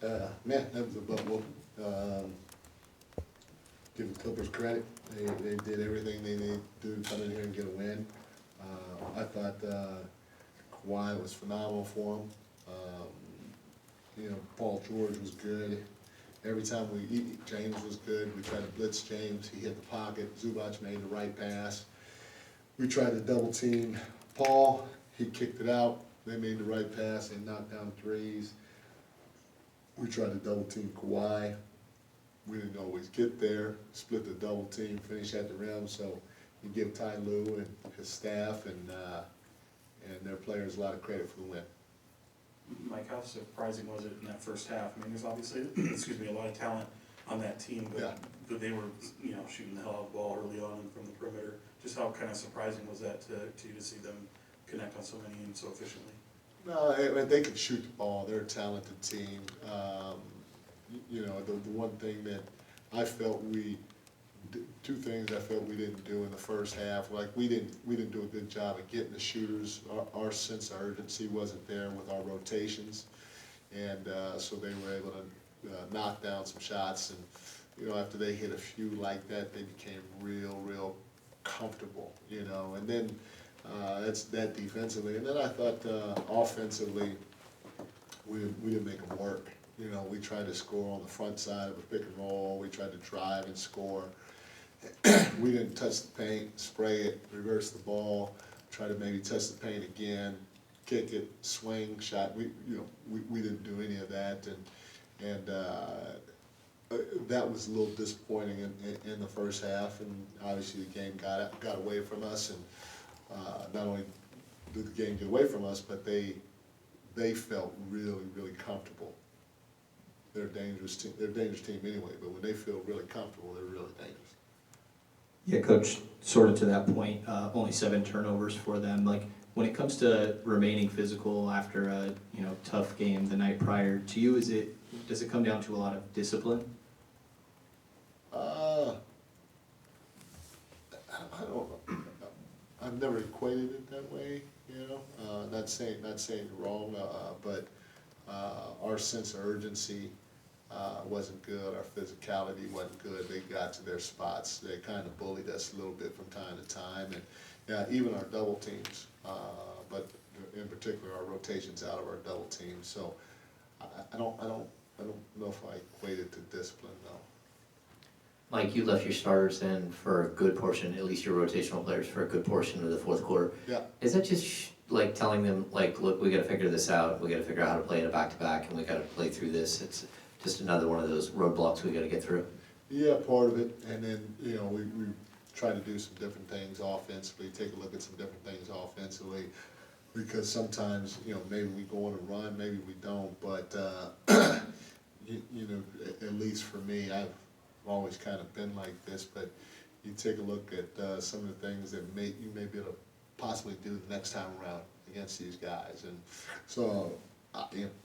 Man, that was a butt whooping. Give the Clippers credit. They did everything they needed to do to come in here and get a win. I thought Kawhi was phenomenal for him. Paul George was good. Every time James was good. We tried to blitz James. He hit the pocket. Zubac made the right pass. We tried to double team Paul. He kicked it out. They made the right pass. They knocked down threes. We tried to double team Kawhi. We didn't always get there. Split the double team, finish at the rim. So you give Ty Lue and his staff and their players a lot of credit for the win. Mike, how surprising was it in that first half? I mean, there's obviously, a lot of talent on that team, but Yeah. They were, shooting the hell out of the ball early on and from the perimeter. Just how kind of surprising was that to you to see them connect on so many and so efficiently? No, they can shoot the ball. They're a talented team. The one thing that I felt two things I felt we didn't do in the first half. Like we didn't do a good job of getting the shooters. Our sense of urgency wasn't there with our rotations, and so they were able to knock down some shots. And after they hit a few like that, they became real comfortable. And then that's that defensively. And then I thought offensively, we didn't make them work. We tried to score on the front side of a pick and roll. We tried to drive and score. We didn't touch the paint, spray it, reverse the ball, try to maybe touch the paint again, kick it, swing, shot. We didn't do any of that, and that was a little disappointing in the first half. And obviously the game got away from us, and not only did the game get away from us, but they felt really comfortable. They're a dangerous team. They're a dangerous team anyway, but when they feel really comfortable, they're really dangerous. Yeah, Coach, sort of to that point, only 7 turnovers for them. Like, when it comes to remaining physical after a tough game the night prior, to you, does it come down to a lot of discipline? I don't know. I've never equated it that way. Not saying you're wrong, but our sense of urgency wasn't good. Our physicality wasn't good. They got to their spots. They kind of bullied us a little bit from time to time, and even our double teams. But in particular, our rotations out of our double teams. So I don't know if I equate it to discipline though. Mike, you left your starters in for a good portion, at least your rotational players, for a good portion of the fourth quarter. Yeah. Is that just like telling them, like, look, we got to figure this out. We got to figure out how to play in a back-to-back, and we got to play through this. It's just another one of those roadblocks we got to get through. Yeah, part of it, and then we try to do some different things offensively. Take a look at some different things offensively, because sometimes maybe we go on a run, maybe we don't. But at least for me, I've always kind of been like this. But you take a look at some of the things that you may be able to possibly do the next time around against these guys, and so.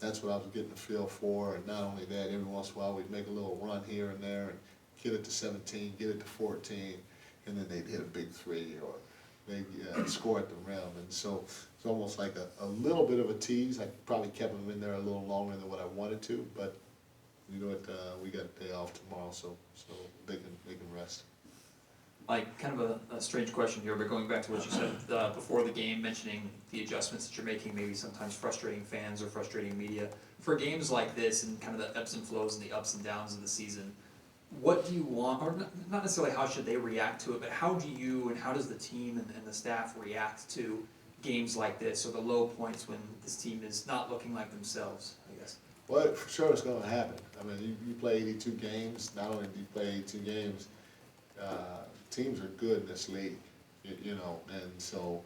That's what I was getting a feel for, and not only that, every once in a while we'd make a little run here and there and get it to 17, get it to 14, and then they'd hit a big three or maybe score at the rim. And so it's almost like a little bit of a tease. I probably kept them in there a little longer than what I wanted to, but we got a day off tomorrow, so they can rest. Mike, kind of a strange question here, but going back to what you said before the game, mentioning the adjustments that you're making, maybe sometimes frustrating fans or frustrating media. For games like this and kind of the ebbs and flows and the ups and downs of the season, what do you want, or not necessarily how should they react to it, but how do you and how does the team and the staff react to games like this, or the low points when this team is not looking like themselves, I guess? Well, for sure it's going to happen. I mean, you play 82 games, not only do you play 82 games, teams are good in this league, and so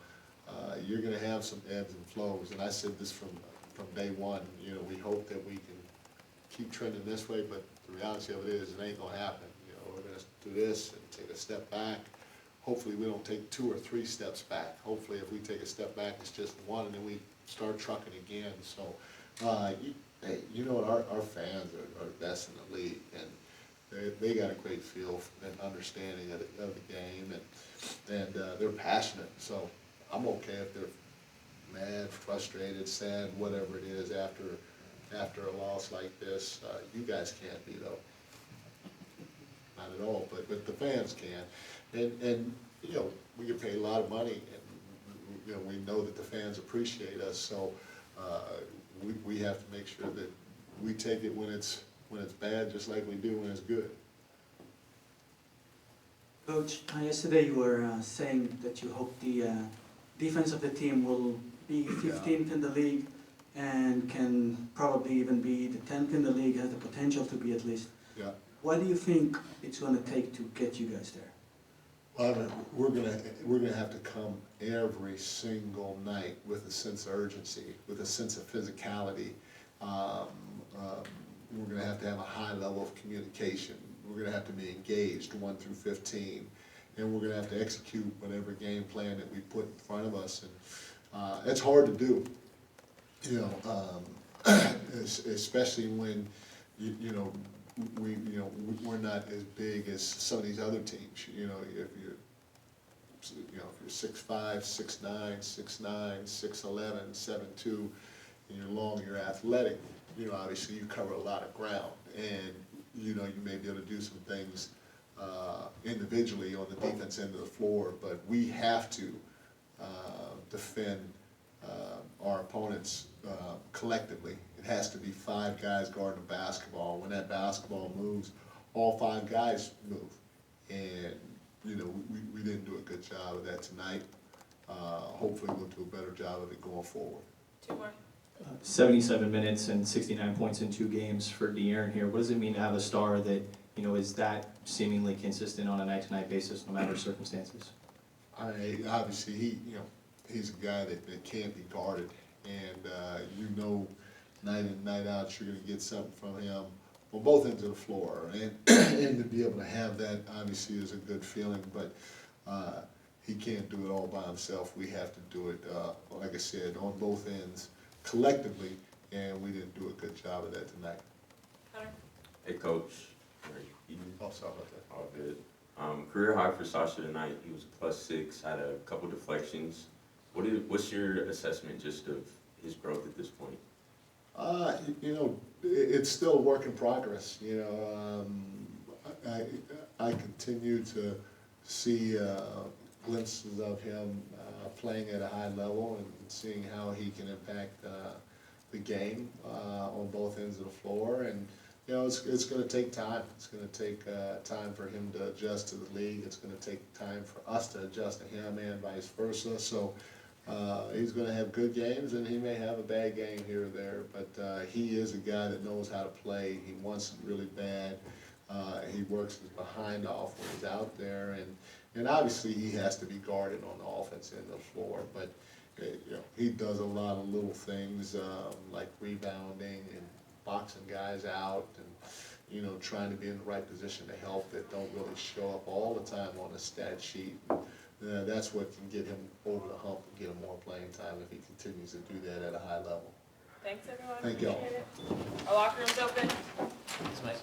you're going to have some ebbs and flows. And I said this from day one. We hope that we can keep trending this way, but the reality of it is it ain't going to happen. We're going to do this and take a step back. Hopefully we don't take 2 or 3 steps back. Hopefully if we take a step back, it's just one, and then we start trucking again. So, our fans are the best in the league, and they got a great feel and understanding of the game, and they're passionate. So I'm okay if they're mad, frustrated, sad, whatever it is after after a loss like this. You guys can't be though. Not at all, but the fans can. And, you know, we get paid a lot of money and, you know, we know that the fans appreciate us, so, we have to make sure that we take it when it's bad, just like we do when it's good. Coach, yesterday you were saying that you hope the defense of the team will be 15th in the league and can probably even be the 10th in the league, has the potential to be at least. Yeah. What do you think it's going to take to get you guys there? Well, we're gonna have to come every single night with a sense of urgency, with a sense of physicality. We're gonna have to have a high level of communication. We're gonna have to be engaged 1 through 15, and we're gonna have to execute whatever game plan that we put in front of us. And it's hard to do, you know, especially when we're not as big as some of these other teams. You know, if you're 6'5", 6'9", 6'9", 6'11", 7'2", and you're long, you're athletic, you know, obviously you cover a lot of ground, and you know, you may be able to do some things individually on the defense end of the floor, but we have to defend our opponents collectively. It has to be 5 guys guarding the basketball. When that basketball moves, all 5 guys move. And, you know, we didn't do a good job of that tonight. Hopefully we'll do a better job of it going forward. 2 more. 77 minutes and 69 points in 2 games for De'Aaron here. What does it mean to have a star that, you know, is that seemingly consistent on a night-to-night basis, no matter circumstances? Obviously, he's a guy that can't be guarded, and you know, night in, night out, you're gonna get something from him on both ends of the floor, and and to be able to have that obviously is a good feeling, but he can't do it all by himself. We have to do it, like I said, on both ends collectively, and we didn't do a good job of that tonight. Hunter? Hey, Coach. Oh, sorry about that. All good. Career high for Sasha tonight. He was +6, had a couple deflections. What's your assessment just of his growth at this point? You know, it's still a work in progress. You know, I continue to see glimpses of him playing at a high level and seeing how he can impact the game on both ends of the floor. And you know, it's going to take time. It's going to take time for him to adjust to the league. It's going to take time for us to adjust to him and vice versa. So he's going to have good games and he may have a bad game here or there. But he is a guy that knows how to play. He wants it really bad. He works his behind off when he's out there. And obviously he has to be guarded on the offense end of the floor. But you know, he does a lot of little things like rebounding and boxing guys out and, you know, trying to be in the right position to help that don't really show up all the time on the stat sheet. That's what can get him over the hump and get him more playing time if he continues to do that at a high level. Thanks, everyone. Thank y'all. Appreciate it. Our locker room's open. Thanks, Mike.